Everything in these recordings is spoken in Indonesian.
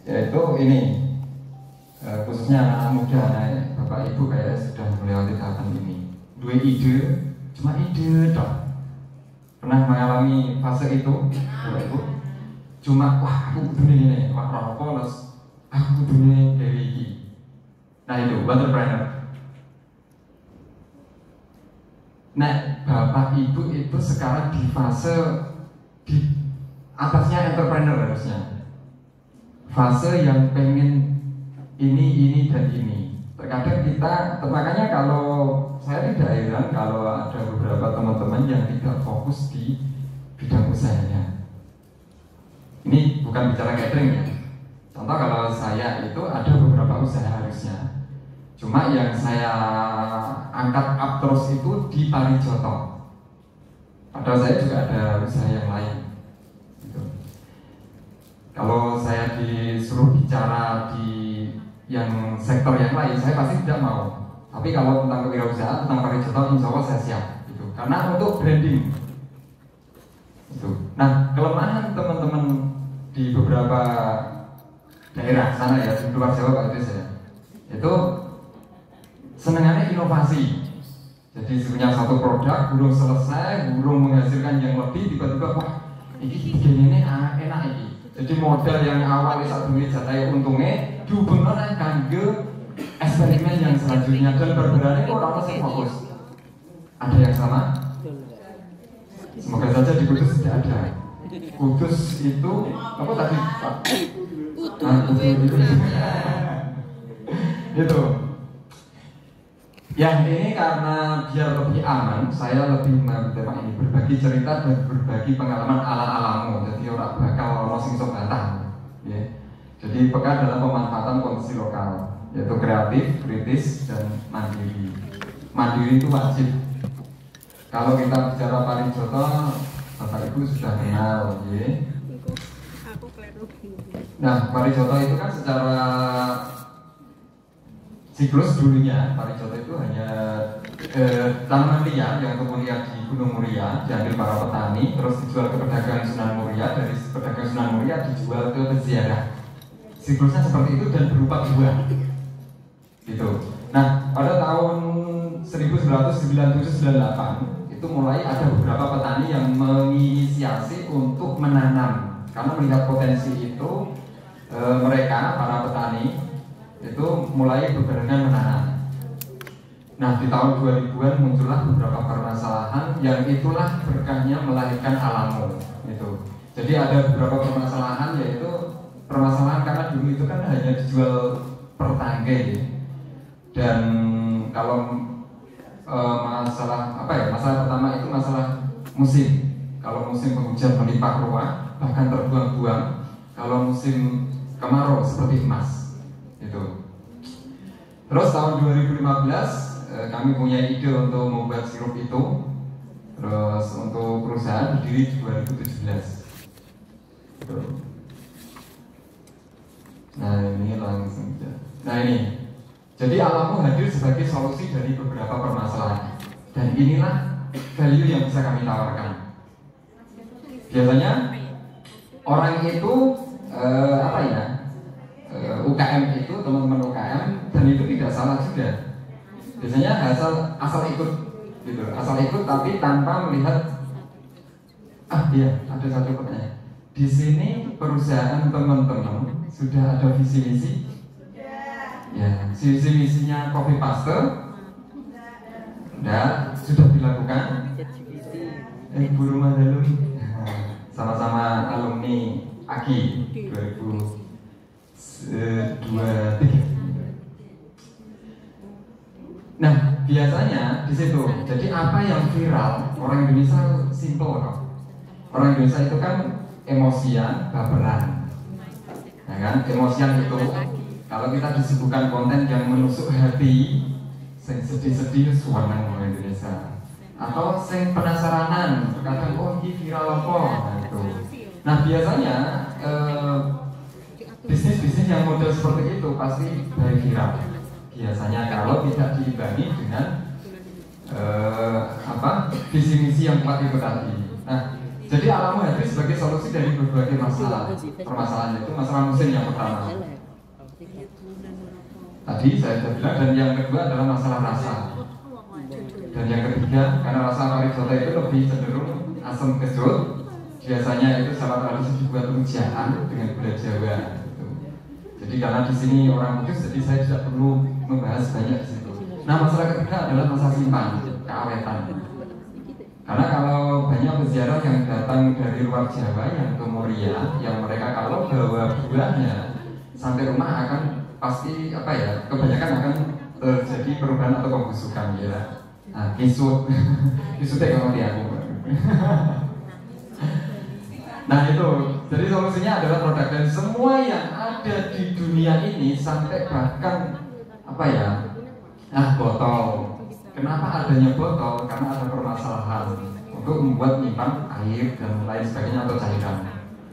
yaitu ini khususnya anak muda, bapak ibu kayak sudah melewati tahapan ini. Dua ide, cuma ide dong. Pernah mengalami fase itu, bapak ibu? Cuma wah aku butuh ini, wah rokok terus aku butuh ini dari ini. Nah itu entrepreneur. Nah bapak ibu itu sekarang di fase di atasnya entrepreneur harusnya. Fase yang pengen ini dan ini. Terkadang kita, makanya kalau saya tidak heran kalau ada beberapa teman-teman yang tidak fokus di bidang usahanya. Ini bukan bicara catering ya. Contoh kalau saya itu ada beberapa usaha harusnya. Cuma yang saya angkat up terus itu di Parijoto. Padahal saya juga ada usaha yang lain. Gitu. Kalau saya disuruh bicara di yang sektor yang lain, saya pasti tidak mau. Tapi kalau tentang kewirausahaan, tentang Parijoto, insya Allah saya siap. Gitu. Karena untuk branding. Gitu. Nah, kelemahan teman-teman di beberapa daerah sana ya, di luar Jawa Pak itu saya, itu senengannya inovasi. Jadi punya satu produk, belum selesai, belum menghasilkan yang lebih, tiba-tiba wah, ini begini enak ini. Jadi modal yang awalnya satu duit jatah untungnya diubah kangge eksperimen yang selanjutnya dan berberani kok orang masih fokus. Ada yang sama? Semoga saja di Kudus tidak ada. Kudus itu apa tadi Pak? Itu. Yang ini karena biar lebih aman, saya lebih mengambil tema ini berbagi cerita dan berbagi pengalaman ala-alamu. Jadi orang bakal orang sing sok bantah. Ya. Jadi peka dalam pemanfaatan kondisi lokal, yaitu kreatif, kritis, dan mandiri. Mandiri itu wajib. Kalau kita bicara Parijoto, Bapak Ibu sudah kenal, ya. Nah, Parijoto itu kan secara siklus dulunya Parijoto itu hanya tanaman liar yang kemudian di Gunung Muria diambil para petani, terus dijual ke pedagang Sunan Muria, dari pedagang Sunan Muria dijual ke peziarah. Siklusnya seperti itu dan berupa buah, gitu. Nah, pada tahun 1997-98 itu mulai ada beberapa petani yang menginisiasi untuk menanam karena melihat potensi itu. Mereka para petani itu mulai berbarengan menanam. Nah di tahun 2000-an muncullah beberapa permasalahan yang itulah berkahnya melahirkan alamu gitu. Jadi ada beberapa permasalahan, yaitu permasalahan karena dulu itu kan hanya dijual per tangkai ya. Dan kalau masalah apa ya, masalah pertama itu masalah musim. Kalau musim penghujan melimpah ruah bahkan terbuang-buang. Kalau musim kemarau seperti emas itu. Terus tahun 2015 kami punya ide untuk membuat sirup itu. Terus untuk perusahaan berdiri di 2017 gitu. Nah ini langsung. Nah ini, jadi alamu hadir sebagai solusi dari beberapa permasalahan. Dan inilah value yang bisa kami tawarkan. Biasanya orang itu apa ya, UKM itu, teman-teman UKM, dan itu tidak salah juga. Biasanya asal ikut gitu, asal ikut tapi tanpa melihat. Iya, ada satu pertanyaan. Di sini perusahaan teman-teman sudah ada visi misi? Ya, visi misinya Coffee Paste? Sudah dilakukan? Guru Mandalun, sama-sama alumni AKI 2023. Nah, biasanya di situ. Jadi apa yang viral? Orang Indonesia simple kok. Orang Indonesia itu kan emosian, baperan. Ya kan? Emosian itu kalau kita disibukkan konten yang menusuk hati, sedih-sedih suara orang Indonesia. Atau sing penasaranan, kadang oh ini viral apa? Nah, itu. Nah biasanya bisnis-bisnis yang model seperti itu pasti dari viral. Biasanya kalau tidak diimbangi dengan visi misi yang kuat itu tadi. Nah Jadi Alamu hadir sebagai solusi dari berbagai masalah. Permasalahan itu masalah mesin yang pertama. Tadi saya sudah bilang, dan yang kedua adalah masalah rasa. Dan yang ketiga, karena rasa pariwisata itu lebih cenderung asam kecut. Biasanya itu sama tradisi dibuat rujaan dengan gula Jawa. Gitu. Jadi karena di sini orang Kudus, jadi saya tidak perlu membahas banyak di situ. Nah, masalah ketiga adalah masalah simpan, keawetan. Karena kalau banyak peziarah yang datang dari luar Jawa yang ke Moria, yang mereka kalau bawa buahnya sampai rumah akan pasti kebanyakan akan terjadi perubahan atau pembusukan ya. Nah, kisut, kisutnya kalau dia aku. Nah itu, jadi solusinya adalah produk dan semua yang ada di dunia ini sampai bahkan botol. Kenapa adanya botol? Karena ada permasalahan untuk membuat menyimpan air dan lain sebagainya atau cairan.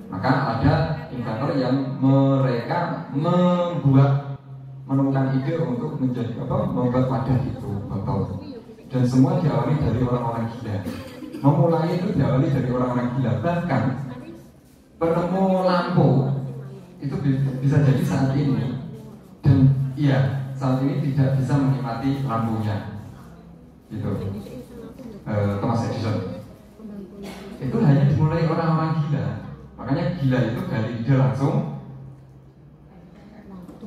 Maka ada inventor yang mereka menemukan ide untuk membuat wadah itu botol. Dan semua diawali dari orang-orang gila. Memulai itu diawali dari orang-orang gila. Bahkan penemu lampu itu bisa jadi saat ini, dan saat ini tidak bisa menikmati lampunya. Gitu. Thomas Edison itu hanya dimulai orang-orang gila. Makanya gila itu dari ide langsung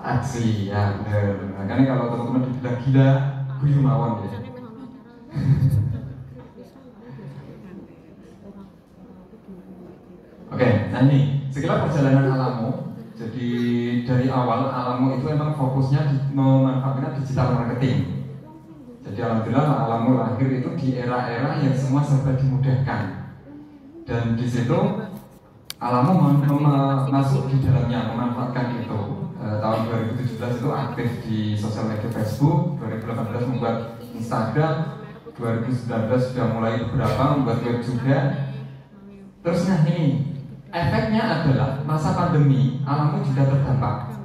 aksi ya benar. Makanya kalau teman-teman dibilang gila, guyu mawon ya. Oke, nah ini sekilas perjalanan Alamu. Jadi dari awal Alamu itu memang fokusnya memanfaatkan digital marketing. Jadi alhamdulillah Alamu lahir itu di era-era yang semua serba dimudahkan. Dan di situ Alamu masuk di dalamnya, memanfaatkan itu. Tahun 2017 itu aktif di sosial media Facebook, 2018 membuat Instagram, 2019 sudah mulai beberapa membuat web juga. Terus nah ini efeknya adalah masa pandemi Alamu juga terdampak.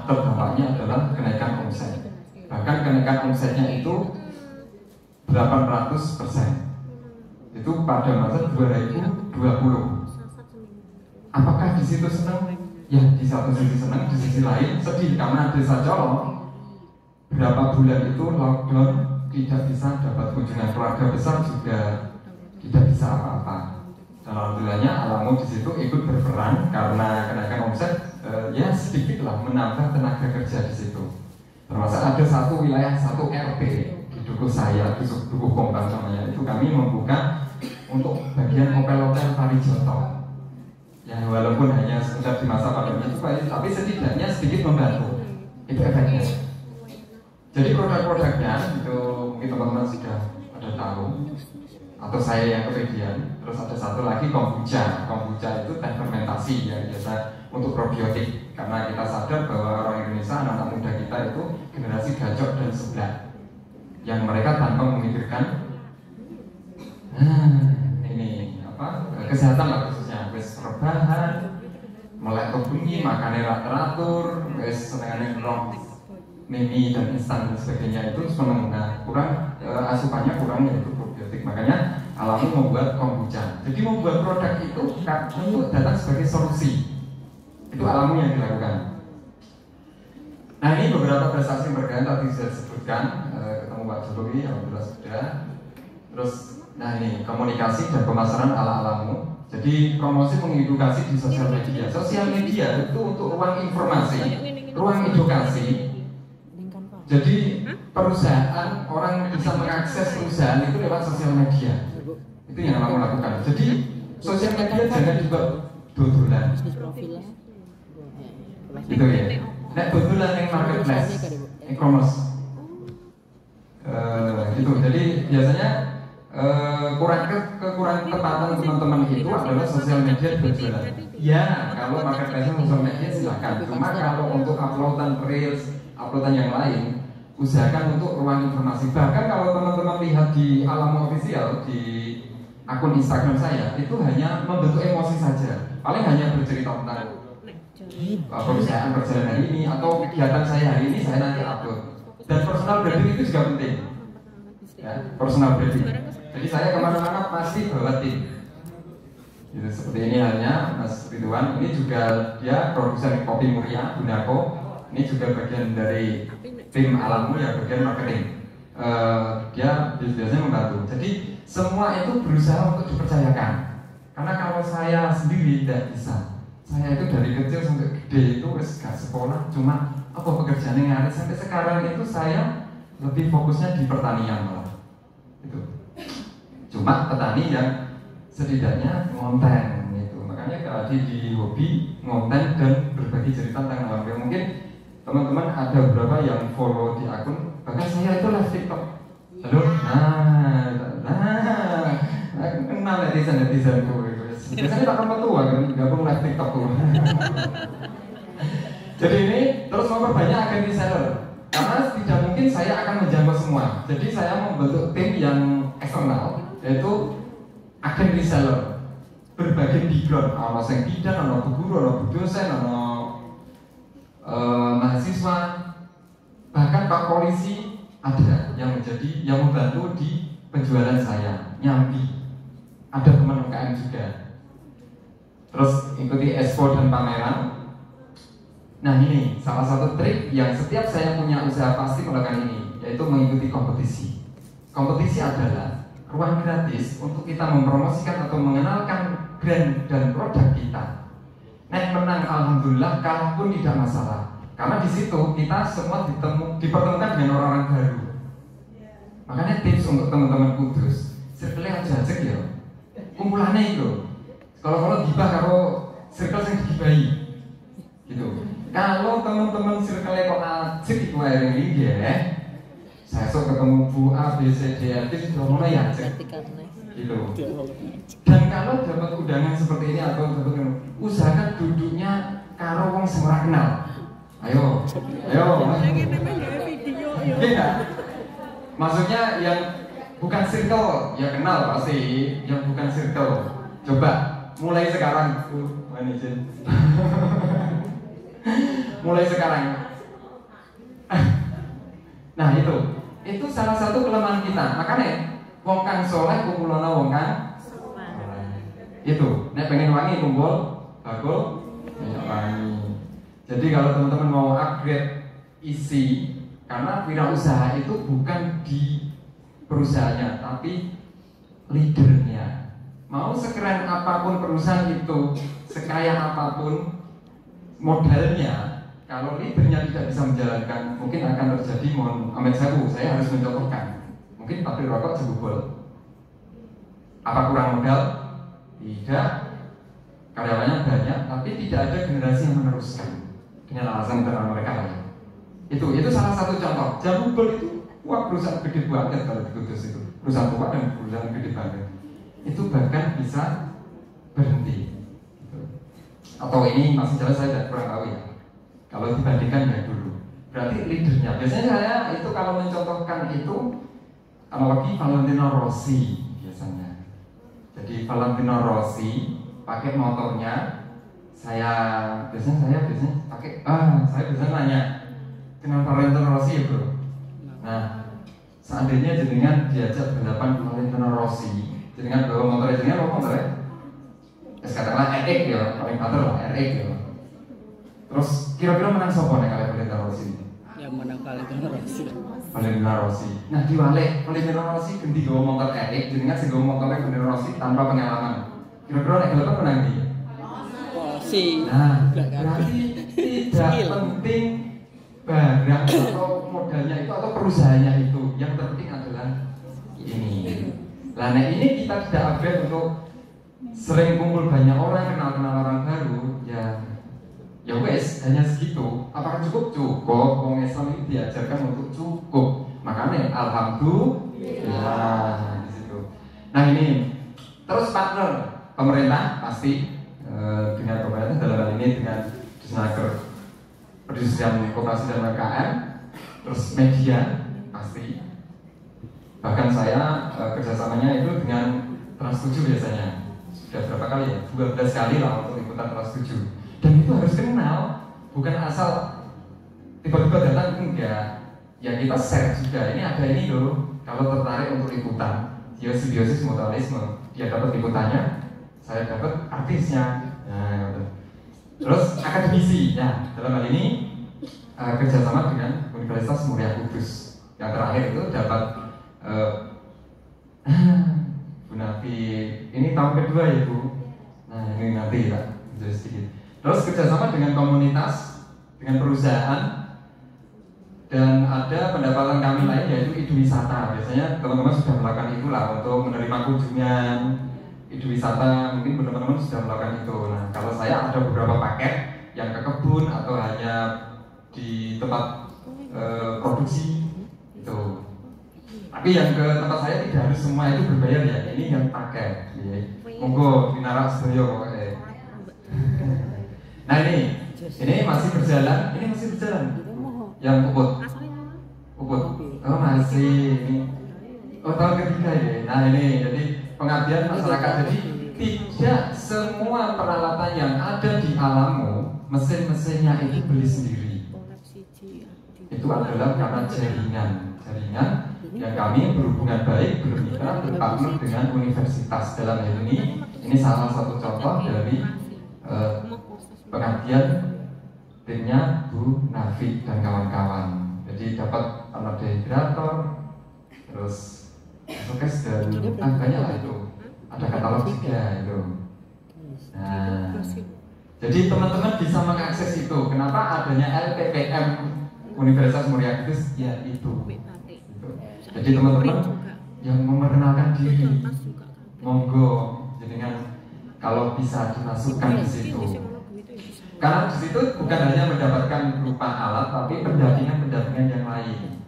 Terdampaknya adalah kenaikan omset. Bahkan kenaikan omsetnya itu 800%. Itu pada masa 2020. Apakah di situ senang? Ya di satu sisi senang, di sisi lain sedih karena desa colong berapa bulan itu lockdown, tidak bisa dapat kunjungan, keluarga besar juga tidak bisa apa-apa. Dan alhamdulillahnya Alamu di situ ikut berperan karena kenaikan omset ya sedikitlah menambah tenaga kerja di situ. Termasuk ada satu wilayah, satu RP di Dukuh saya, Dukuh Kompang namanya, itu kami membuka untuk bagian opel-opel parijoto. Ya walaupun hanya sekedar di masa pandemi itu, tapi setidaknya sedikit membantu. Itu efeknya. Jadi produk-produknya itu mungkin teman-teman sudah ada tahu, atau saya yang kepedean. Terus ada satu lagi kombucha. Kombucha itu teh fermentasi yang biasa untuk probiotik. Karena kita sadar bahwa orang Indonesia, anak-anak muda kita itu generasi gacok dan sebelah, yang mereka tanpa memikirkan kesehatan lah khususnya. Wes rebahan, melek kebengi, makannya teratur, wes senengannya rock, mie dan instan dan sebagainya itu semenengah kurang asupannya kurang yaitu probiotik. Makanya Alamu membuat kombucha. Jadi membuat produk itu datang sebagai solusi. Itu Alamu yang dilakukan. Nah ini beberapa prestasi berkaitan tadi saya sebutkan, ketemu Pak Jokowi, alhamdulillah sudah. Terus, nah ini komunikasi dan pemasaran ala Alamu. Jadi promosi mengedukasi di sosial media. Sosial media itu untuk ruang informasi, ruang edukasi. Jadi perusahaan, orang bisa mengakses perusahaan itu lewat sosial media. Itu yang Alamu lakukan. Jadi sosial media jangan dibuat dodolan. Gitu ya. Nek dodolan yang marketplace, e-commerce. Gitu. Jadi biasanya kurang tepatan teman-teman itu adalah sosial media berjualan. Ya, kalau marketplace sosial media silakan. Cuma kalau untuk uploadan reels, uploadan yang lain, usahakan untuk ruang informasi. Bahkan kalau teman-teman lihat di Alamu official di akun Instagram saya, itu hanya membentuk emosi saja. Paling hanya bercerita tentang perusahaan perjalanan hari ini atau kegiatan saya hari ini, saya nanti upload. Dan personal branding itu juga penting. Ya, personal branding. Jadi saya kemana-mana pasti bawa tim. Gitu, seperti ini halnya Mas Ridwan. Ini juga dia produsen kopi Muria Bunako. Ini juga bagian dari tim Alammu ya, bagian marketing. Dia biasanya membantu. Jadi semua itu berusaha untuk dipercayakan. Karena kalau saya sendiri tidak bisa. Saya itu dari kecil sampai gede itu gak sekolah, cuma apa pekerjaannya ngarit. Sampai sekarang itu saya lebih fokusnya di pertanian malah. Itu. Cuma petani yang setidaknya ngonten gitu. Makanya kalau di hobi ngonten dan berbagi cerita tentang warga. Mungkin teman-teman ada beberapa yang follow di akun, bahkan saya itu live TikTok. Halo, kenal netizen tuh. Biasanya tak kamu tua kan, gabung live TikTok tuh. Jadi ini terus memperbanyak agen reseller. Karena tidak mungkin saya akan menjangkau semua. Jadi saya membentuk tim yang eksternal, yaitu agen reseller berbagai background, ono sing bidan, ono guru, ono dosen, ono mahasiswa, bahkan Pak Polisi ada yang membantu di penjualan saya, nyambi. Ada teman UKM juga. Terus ikuti expo dan pameran. Nah ini salah satu trik yang setiap saya punya usaha pasti melakukan ini, yaitu mengikuti kompetisi. Kompetisi adalah ruang gratis untuk kita mempromosikan atau mengenalkan brand dan produk kita. Nek menang alhamdulillah, kalah pun tidak masalah. Karena di situ kita semua dipertemukan dengan orang-orang baru. Makanya tips untuk teman-teman Kudus, circle aja ya. Kumpulannya itu. Kalau gibah karo circle yang digibahi. Gitu. Kalau teman-teman circle kok ajik itu ini ya. Saya ketemu Bu A, B, C, D, F, sudah mulai ajik. Gitu. Dan kalau dapat undangan seperti ini atau dapat usahakan duduknya karo wong sing ora kenal. Ayo. Iya. Maksudnya yang bukan circle, ya kenal pasti. Yang bukan circle, coba mulai sekarang. Mulai sekarang. Nah itu salah satu kelemahan kita. Makanya wong kang soleh kumpulono wong kang itu. Nek pengen wangi kumpul bakul minyak wangi. Jadi kalau teman-teman mau upgrade isi, karena wirausaha itu bukan di perusahaannya, tapi leadernya. Mau sekeren apapun perusahaan itu, sekaya apapun modalnya, kalau leadernya tidak bisa menjalankan, mungkin akan terjadi amit sewu. Saya harus mencontohkan. Mungkin pabrik rokok jebol. Apa kurang modal? Tidak. Karyawannya banyak, tapi tidak ada generasi yang meneruskan dengan alasan internal mereka lain. Itu salah satu contoh. Jebol itu, wah perusahaan gede banget kalau di Kudus itu. Perusahaan tua dan perusahaan gede banget. Itu bahkan bisa berhenti. Atau ini masih jelas saya tidak kurang tahu ya. Kalau dibandingkan yang dulu, berarti leadernya. Biasanya saya itu kalau mencontohkan itu analogi Valentino Rossi biasanya. Jadi Valentino Rossi pakai motornya, saya biasanya pakai. Saya biasanya nanya, kenal Valentino Rossi ya bro? Nah, seandainya jenengan diajak balapan Valentino Rossi, jenengan bawa motornya, jenengan bawa motornya? Katakanlah RX ya, paling pater lah RX ya. Terus kira-kira menang siapa nih kalian Valentino Rossi? Yang menang Valentino Rossi. Valentino Rossi. Nah diwale Valentino Rossi ganti gawa motor RX, jenengan sing gawa motornya Valentino Rossi tanpa pengalaman. Kira-kira nek balapan menang di? Rossi. Nah, berarti tidak penting barang atau modalnya itu atau perusahaannya itu. Yang terpenting adalah ini. Nah ini kita tidak upgrade untuk sering kumpul banyak orang, kenal orang baru, ya wes hanya segitu. Apakah cukup? Wong Islam ini diajarkan untuk cukup. Makanya alhamdulillah di situ. Nah ini terus partner pemerintah pasti dengan pemerintah dalam hal ini dengan Disnaker Perindustrian Koperasi dan UMKM, terus media pasti. Bahkan saya kerjasamanya itu dengan Trans 7 biasanya. Sudah berapa kali ya? 12 kali lah untuk ikutan Trans 7. Dan itu harus kenal, bukan asal tiba-tiba datang, enggak. Ya kita share juga, ini ada ini loh. Kalau tertarik untuk ikutan, simbiosis mutualisme. Dia dapat liputannya, saya dapat artisnya. Nah, gitu. Terus akademisi, ya dalam hal ini kerjasama dengan Universitas Muria Kudus. Yang terakhir itu dapat Bu Nafi, ini tahun kedua ya Bu. Nah ini nanti ya, jadi sedikit. Terus kerjasama dengan komunitas, dengan perusahaan, dan ada pendapatan kami lain yaitu Iduwisata. Biasanya teman-teman sudah melakukan itulah untuk menerima kunjungan. Iduwisata mungkin teman-teman sudah melakukan itu. Nah kalau saya ada beberapa paket yang ke kebun atau hanya di tempat produksi itu. Tapi yang ke tempat saya tidak harus semua itu berbayar ya. Ini yang paket. Monggo dinarak sedaya pokoknya. Nah ini masih berjalan. Yang Ubud. Oh masih. Oh tahun ketiga ya. Nah ini jadi pengabdian masyarakat. Jadi tidak semua peralatan yang ada di Alamo mesin-mesinnya itu beli sendiri. Itu adalah karena jaringan yang kami berhubungan baik, bermitra, berpartner dengan universitas. Dalam hal ini salah satu contoh dari pengabdian timnya Bu Nafi dan kawan-kawan. Jadi dapat alat dehydrator, terus showcase dan banyak lah itu. Ada katalog juga itu. Nah, jadi teman-teman bisa mengakses itu. Kenapa adanya LPPM Universitas Muria Kudus? Ya itu. Jadi teman-teman yang memperkenalkan diri, monggo, jadi kalau bisa dimasukkan di situ. Karena di situ bukan hanya mendapatkan berupa alat, tapi pendampingan yang lain.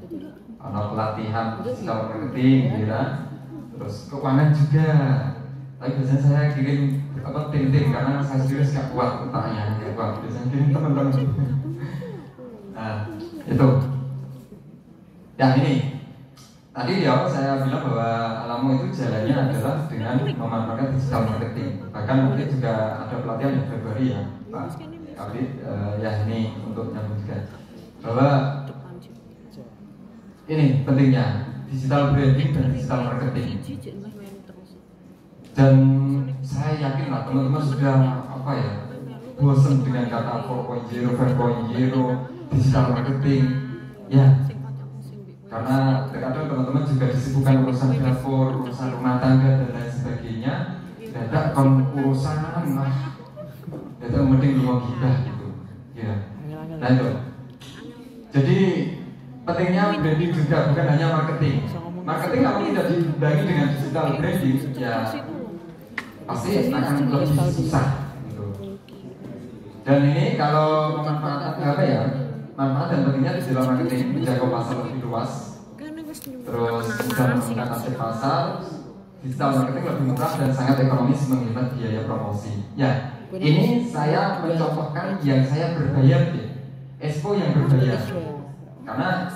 Ada pelatihan digital marketing, ya, terus keuangan juga. Tapi biasanya saya kirim tim karena saya sendiri nggak kuat otaknya, nggak kuat. Biasanya kirim teman-teman. Nah itu. Ya ini. Tadi ya saya bilang bahwa Alamo itu jalannya adalah dengan memanfaatkan digital marketing. Bahkan mungkin juga ada pelatihan di Februari ya Pak Kabit, ya ini untuk nyambung juga bahwa ini pentingnya digital branding dan digital marketing. Dan saya yakin lah teman-teman sudah bosan dengan kata 4.0, 5.0, digital marketing ya. Karena terkadang teman-teman juga disibukkan urusan dapur, urusan rumah tangga dan lain sebagainya. Dadak urusan itu mending lu gibah gitu. Ya. Nah itu. Jadi pentingnya branding juga bukan hanya marketing. Marketing kalau tidak diimbangi dengan digital branding, ya pasti akan lebih susah. Gitu. Dan ini kalau memanfaatkan manfaat dan pentingnya digital marketing, menjaga pasar lebih luas, terus mudah menggunakan aset pasar. Digital marketing lebih murah dan sangat ekonomis menghemat biaya promosi. Ya, ini saya mencontohkan yang saya berbayar ya, Expo yang berbayar. Karena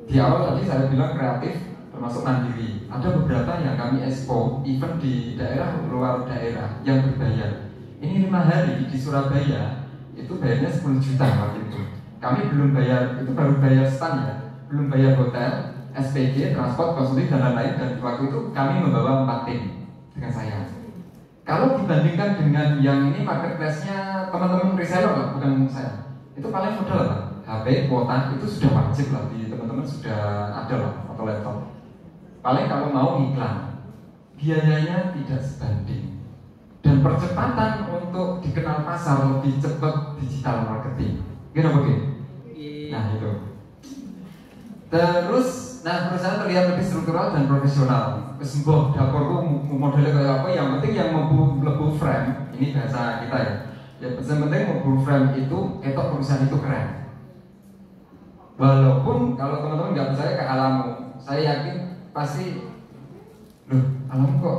di awal tadi saya bilang kreatif termasuk mandiri. Ada beberapa yang kami Expo event di daerah luar daerah yang berbayar. Ini 5 hari di Surabaya. Itu bayarnya 10 juta waktu itu. Kami belum bayar, itu baru bayar stand ya, belum bayar hotel, SPG, transport, konsumsi dan lain-lain. Dan waktu itu kami membawa 4 tim dengan saya. Kalau dibandingkan dengan yang ini marketplace-nya teman-teman reseller lah, bukan saya. Itu paling modal lah, HP, kuota itu sudah wajib lah di teman-teman sudah ada lah atau laptop. Paling kalau mau iklan, biayanya tidak sebanding. Dan percepatan untuk dikenal pasar lebih cepat digital marketing. Gimana begini? Nah itu. Terus, perusahaan terlihat lebih struktural dan profesional. Kesembuh dapurku modelnya kayak apa? Yang penting yang mlebu frame. Ini bahasa kita ya. Yang penting mlebu frame itu, etok perusahaan itu keren. Walaupun kalau teman-teman nggak percaya ke Alamo, saya yakin pasti, loh Alamo kok?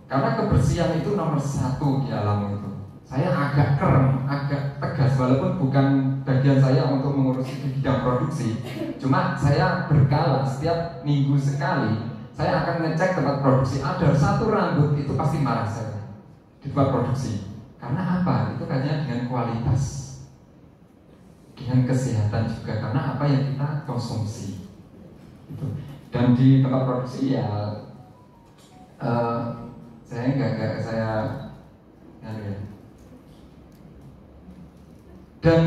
Karena kebersihan itu nomor 1 di Alamo itu. Saya agak keren, agak tegas, walaupun bukan bagian saya untuk mengurusi di bidang produksi. Cuma saya berkala, setiap minggu sekali saya akan ngecek tempat produksi. Ada 1 rambut itu pasti marah saya di tempat produksi. Karena apa? Itu kayaknya dengan kualitas, dengan kesehatan juga. Karena apa yang kita konsumsi. Dan di tempat produksi ya saya nggak saya ya. Dan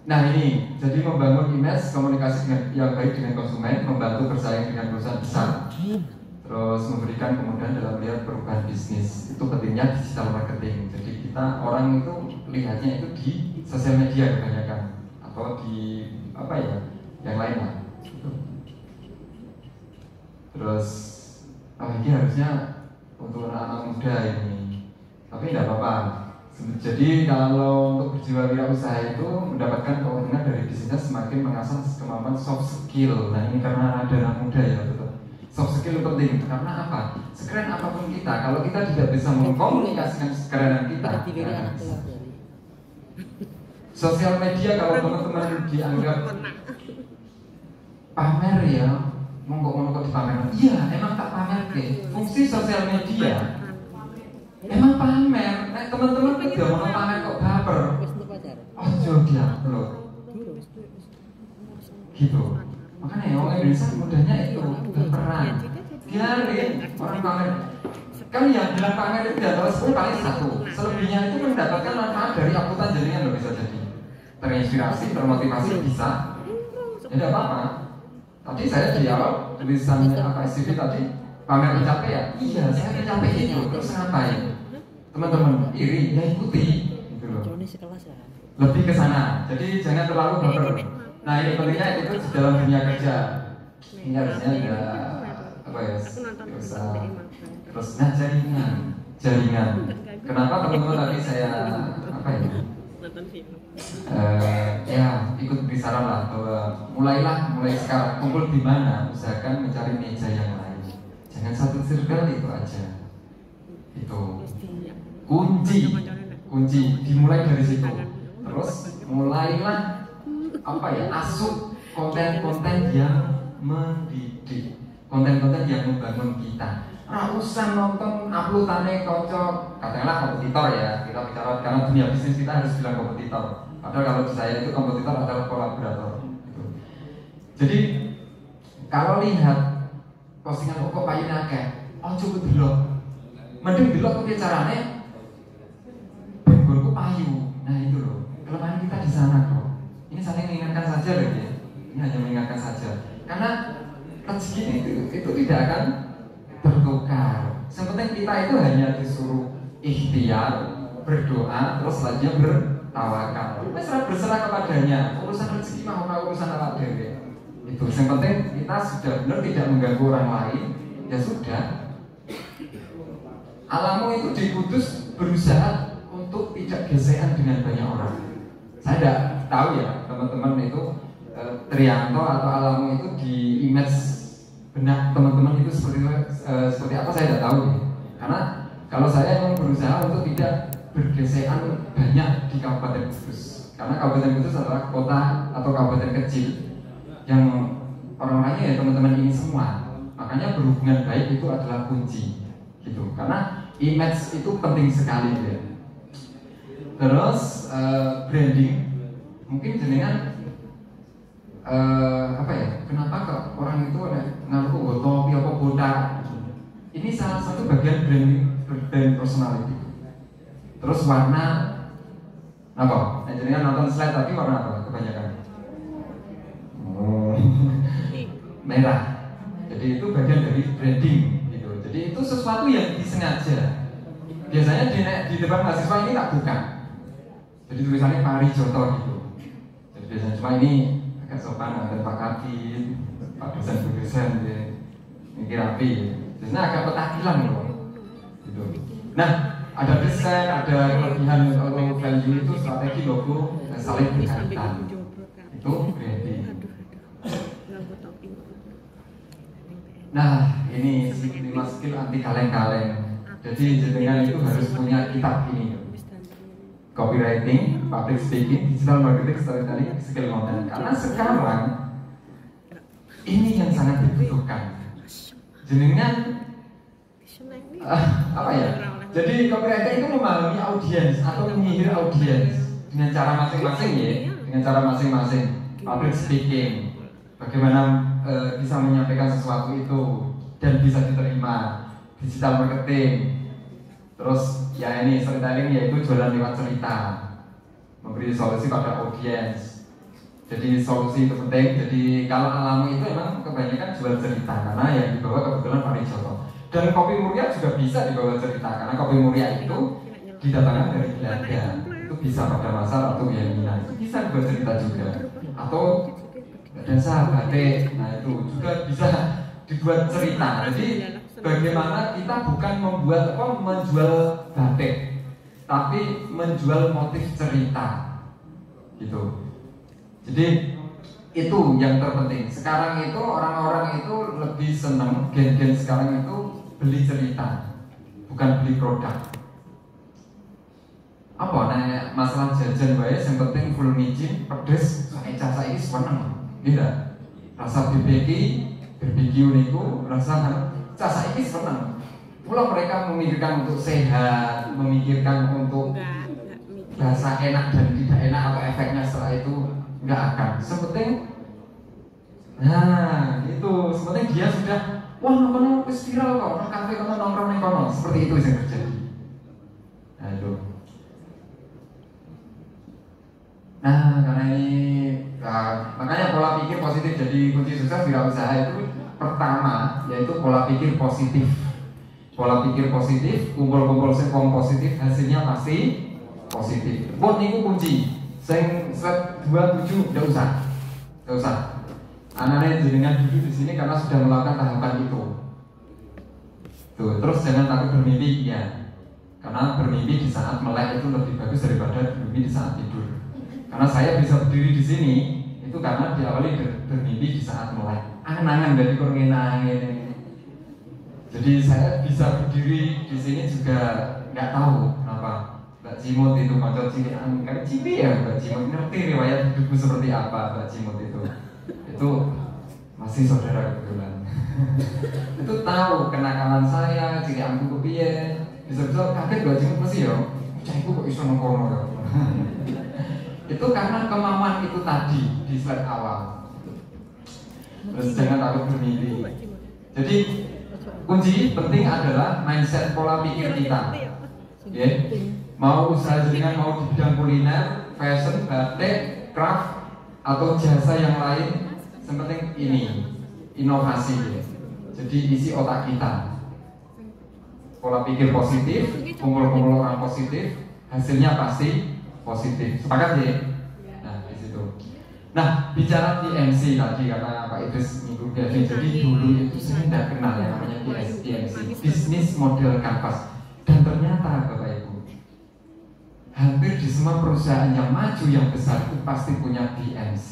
nah ini jadi membangun image komunikasi yang baik dengan konsumen, membantu bersaing dengan perusahaan besar, terus memberikan kemudahan dalam melihat perubahan bisnis. Itu pentingnya digital marketing. Jadi kita orang itu lihatnya itu di sosial media kebanyakan atau di apa ya yang lain lah. Terus ini harusnya untuk anak-anak muda ini, tapi tidak apa-apa. Jadi kalau untuk berjiwawirausaha itu mendapatkan keuntungan dari bisnisnya semakin mengasah kemampuan soft skill. Nah ini karena ada anak muda ya betul. Soft skill penting karena apa? Sekeren apapun kita, kalau kita tidak bisa mengkomunikasikan kekerenan kita, ya, sosial media kalau teman-teman dianggap pamer ya, monggo-monggo dipamer. Iya, emang tak pamer ke. Fungsi sosial media emang pamer. Nek teman-teman udah mau pamer kok baper. Ojo diupload. Gitu. Makanya orang Indonesia mudahnya itu berperan. Biarin orang pamer. Kan yang bilang pamer itu ya kalau 10 kali 1. Selebihnya itu mendapatkan manfaat dari akuntan jaringan loh bisa jadi. Terinspirasi, termotivasi bisa. Ya tidak apa-apa. Tadi saya di awal tulisannya apa SCV tadi pamer pencapaian. Iya, saya mencapai itu. Terus ngapain? Teman-teman iri, ya ikuti. Gitu loh. Lebih ke sana. Jadi jangan terlalu baper. Nah ini pentingnya itu di dalam dunia kerja. Ini harusnya ada apa ya? Terus nah jaringan. Kenapa teman-teman tadi saya apa ya? Ya ikut beri saran lah bahwa mulai sekarang kumpul di mana usahakan mencari meja yang lain, jangan satu circle itu aja. Itu kunci dimulai dari situ. Terus mulailah apa ya, asuh konten-konten yang mendidik, konten-konten yang membangun kita. Usah nonton uploadannya kocok, katakanlah kompetitor ya, kita bicara karena dunia bisnis kita harus bilang kompetitor. Padahal kalau di saya itu kompetitor adalah kolaborator. Gitu. Jadi kalau lihat postingan kok payune akeh, ojo delok. Mending delok kepiye carane benggolku payu. Nah itu loh, kelemahan kita di sana kok. Ini saling mengingatkan saja loh ya. Ini hanya mengingatkan saja. Karena rezeki itu tidak akan bertukar. Yang penting kita itu hanya disuruh ikhtiar, berdoa, terus selanjutnya bertawakal. Berserah kepadanya. Urusan rezeki mah urusan awak dhewe. Itu yang penting kita sudah benar tidak mengganggu orang lain. Ya sudah. Alammu itu di Kudus berusaha untuk tidak gesekan dengan banyak orang. Saya tidak tahu ya teman-teman itu Trianto atau Alammu itu di image benak teman-teman itu seperti apa saya tidak tahu ya. Karena kalau saya memang berusaha untuk tidak bergesekan banyak di Kabupaten Kudus. Karena Kabupaten Kudus adalah kota atau kabupaten kecil yang orang-orangnya ya teman-teman ini semua. Makanya berhubungan baik itu adalah kunci gitu. Karena image itu penting sekali ya. Terus branding mungkin jenengan apa ya? Kenapa kok orang itu ngaruh topi apa botak? Ini salah satu bagian brand personality. Terus warna apa? Jenengan nonton slide tadi warna apa kebanyakan? Merah. Jadi itu bagian dari branding gitu. Jadi itu sesuatu yang disengaja. Biasanya di depan mahasiswa ini tak buka. Jadi tulisannya Parijoto gitu. Jadi biasanya cuma ini agak sopan ada Pak Kadin, Pak dosen ini rapi. Biasanya agak petakilan loh. Gitu. Nah, ada desain, ada kelebihan atau value itu strategi logo saling berkaitan. Itu branding. Nah, ini 5 skill anti kaleng-kaleng. Jadi jenengan itu harus punya kitab ini. Copywriting, public speaking, digital marketing, storytelling, skill content. Karena sekarang ini yang sangat dibutuhkan. Jenengan apa ya? Jadi copywriting itu memahami audiens atau menyihir audiens dengan cara masing-masing ya, dengan cara masing-masing. Public speaking, bagaimana bisa menyampaikan sesuatu itu dan bisa diterima. digital marketing. Terus ya ini storytelling yaitu jualan lewat cerita, memberi solusi pada audiens. Jadi solusi itu penting. Jadi kalau Alamu itu memang kebanyakan jual cerita karena yang dibawa kebetulan Pak Rijoto. Dan Kopi Muria juga bisa dibawa cerita karena Kopi Muria itu didatangkan dari Belanda. Itu bisa pada masa Ratu Wilhelmina, itu bisa dibawa cerita juga. Atau dasar batik, nah itu juga bisa dibuat cerita. Jadi bagaimana kita bukan menjual batik, tapi menjual motif cerita, gitu. Jadi itu yang terpenting. Sekarang itu orang-orang itu lebih senang, gen-gen sekarang itu beli cerita, bukan beli produk. Apa nek masalah jajan wae yang penting full micin, pedes, cah saiki seneng. Tidak. Rasa BBQ niku rasa cah saiki seneng. Mula mereka memikirkan untuk sehat, memikirkan untuk rasa enak dan tidak enak atau efeknya setelah itu nggak akan. Sepenting, nah itu sepenting dia sudah wah nonton viral kok, nonton kafe kono nongkrong ning kono, seperti itu yang terjadi. Nah itu. Nah karena ini makanya pola pikir positif jadi kunci sukses wirausaha itu pertama yaitu pola pikir positif. Pola pikir positif, kumpul-kumpul wong positif, hasilnya pasti positif. Buat niku kunci. Sing slide 27 enggak usah. Anaknya jenengan duduk di sini karena sudah melakukan tahapan itu. Tuh, terus jangan takut bermimpi ya. Karena bermimpi di saat melek itu lebih bagus daripada bermimpi di saat tidur. Karena saya bisa berdiri di sini itu karena diawali bermimpi di saat melek. Angan-angan dari kurang-angin. Jadi saya bisa berdiri di sini juga nggak tahu kenapa. Mbak Cimut itu macam cilik angker cipi ya Mbak Cimut, ngerti riwayat hidupku seperti apa Mbak Cimut itu masih saudara kebetulan. Itu tahu kenakalan saya, cilik angku kepiye, bisa-bisa kaget Mbak Cimut masih ya, cahku kok iso nongkono ya. Itu karena kemauan itu tadi di slide awal. Terus jangan takut bermimpi. Jadi kunci penting adalah mindset pola pikir kita. Ya. Mau usaha jenengan mau di bidang kuliner, fashion, batik, craft atau jasa yang lain, yang penting ini inovasi. Ya. Jadi isi otak kita. Pola pikir positif, kumpul-kumpul orang positif, hasilnya pasti positif. Sepakat ya? Nah, di situ. Nah, bicara TMC tadi kata Pak Idris minggu Kevin. Jadi dulu itu saya tidak kenal yang namanya TMC, Business Model Canvas. Dan ternyata Bapak Ibu, hampir di semua perusahaan yang maju yang besar itu pasti punya BMC.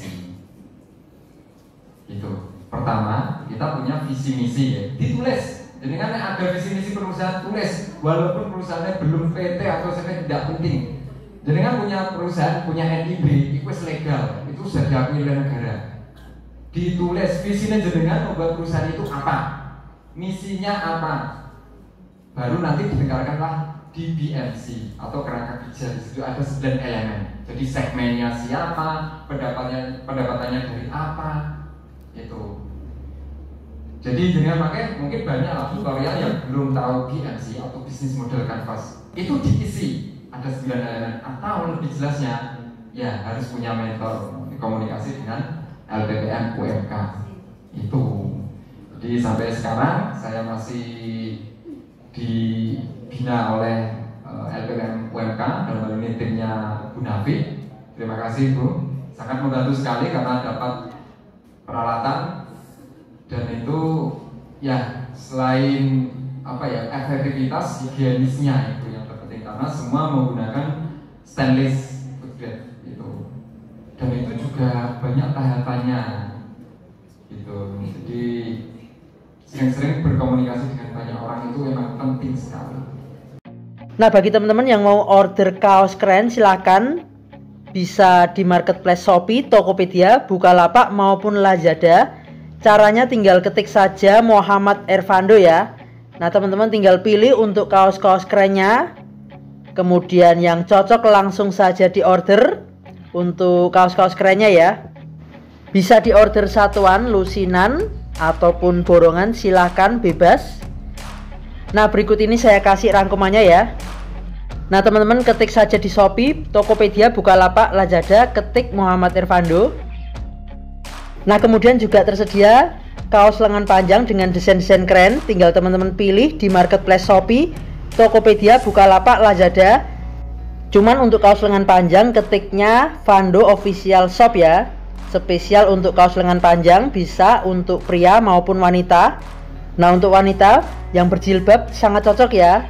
Itu. Pertama, kita punya visi misi ya, ditulis. Jadi kan ada visi misi perusahaan tulis, walaupun perusahaannya belum PT atau saya tidak penting. Jadi kan punya perusahaan, punya NIB, itu legal, itu sudah diakui oleh negara. Ditulis visinya jenengan membuat perusahaan itu apa, misinya apa, baru nanti didengarkanlah di BMC atau kerangka kerja. Di situ ada 9 elemen. Jadi segmennya siapa, pendapatannya dari apa, itu. Jadi dengan pakai mungkin banyak lah tutorial yang belum tahu BMC atau Business Model Canvas. Itu diisi ada 9 elemen. Atau lebih jelasnya, ya harus punya mentor komunikasi dengan LPPM UMK. Itu. Jadi sampai sekarang saya masih dibina oleh LPPM UMK dalam hal ini timnya Bu Nafi. Terima kasih Bu, sangat membantu sekali karena dapat peralatan dan itu ya selain apa ya efektivitas higienisnya itu yang terpenting karena semua menggunakan stainless food grade itu dan itu juga banyak tahapannya gitu. Jadi sering-sering berkomunikasi dengan banyak orang itu memang penting sekali. Nah, bagi teman-teman yang mau order kaos keren silahkan bisa di marketplace Shopee, Tokopedia, Bukalapak maupun Lazada. Caranya tinggal ketik saja Muhammad Ervando ya. Nah, teman-teman tinggal pilih untuk kaos-kaos kerennya. Kemudian yang cocok langsung saja diorder untuk kaos-kaos kerennya ya. Bisa diorder satuan, lusinan ataupun borongan silahkan bebas. Nah, berikut ini saya kasih rangkumannya ya. Nah, teman-teman ketik saja di Shopee, Tokopedia, Bukalapak, Lazada, ketik Muhammad Irvando. Nah, kemudian juga tersedia kaos lengan panjang dengan desain-desain keren. Tinggal teman-teman pilih di marketplace Shopee, Tokopedia, Bukalapak, Lazada. Cuman untuk kaos lengan panjang ketiknya Vando Official Shop ya. Spesial untuk kaos lengan panjang, bisa untuk pria maupun wanita. Nah, untuk wanita yang berjilbab sangat cocok ya,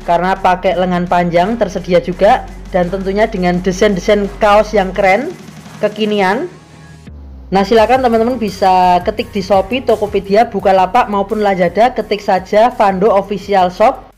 karena pakai lengan panjang tersedia juga, dan tentunya dengan desain-desain kaos yang keren, kekinian. Nah, silakan teman-teman bisa ketik di Shopee, Tokopedia, Bukalapak maupun Lazada, ketik saja Vando Official Shop.